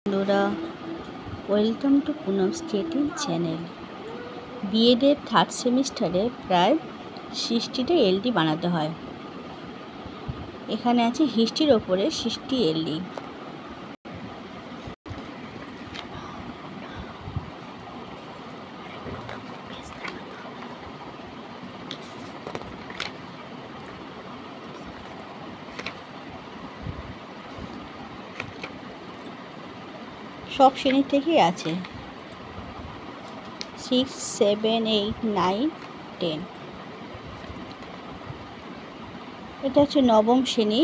বন্ধুরা, welcome to Punam skating channel. বিএডের third সেমিস্টারে প্রায় 60টা এলডি বানাতে হয়। এখানে আছে হিস্ট্রির ওপরে 60 এলডি। সব শ্রেণীর থেকেই আছে 6, 7, 8, 9, 10। এটা হচ্ছে নবম শ্রেণী।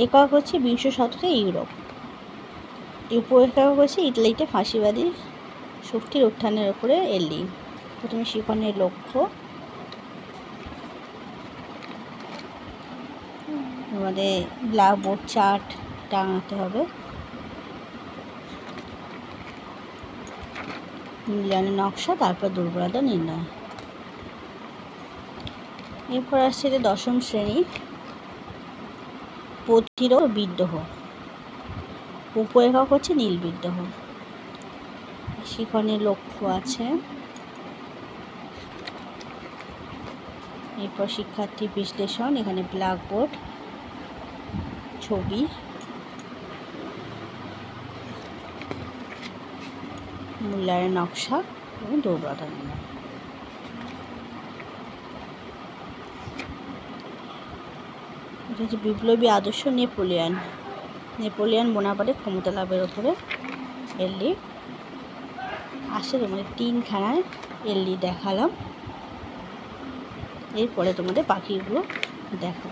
একক হচ্ছে বিংশ শতকে ইউরোপ। উপএকক হচ্ছে ইটালিতে ফাঁসিবাদী শক্তির উত্থানের ওপরে এলডি। প্রথমে শিখনের লক্ষ্য, আমাদের ব্ল্যাকবোর্ড চার্ট টাঙাতে হবে, মূল্যায়নের নকশা, তারপর দুর্বলতা নির্ণয়। এরপর আসছে যে দশম শ্রেণী, প্রতিরোধ বিদ্রোহ। উপএকক হচ্ছে নীল বিদ্রোহ। শিখনের লক্ষ্য আছে। এরপর শিক্ষার্থী বিশ্লেষণ, এখানে ব্ল্যাকবোর্ড, ছবি, মূল্যায়নের নকশা এবং দুর্বলতা নির্ণয়। এটা হচ্ছে বিপ্লবী আদর্শ নেপোলিয়ন বোনাপার্টের ক্ষমতা লাভের ওপরে এলডি। আসলে তোমাদের 3খানায় এলডি দেখালাম। এরপরে তোমাদের বাকিগুলো দেখো।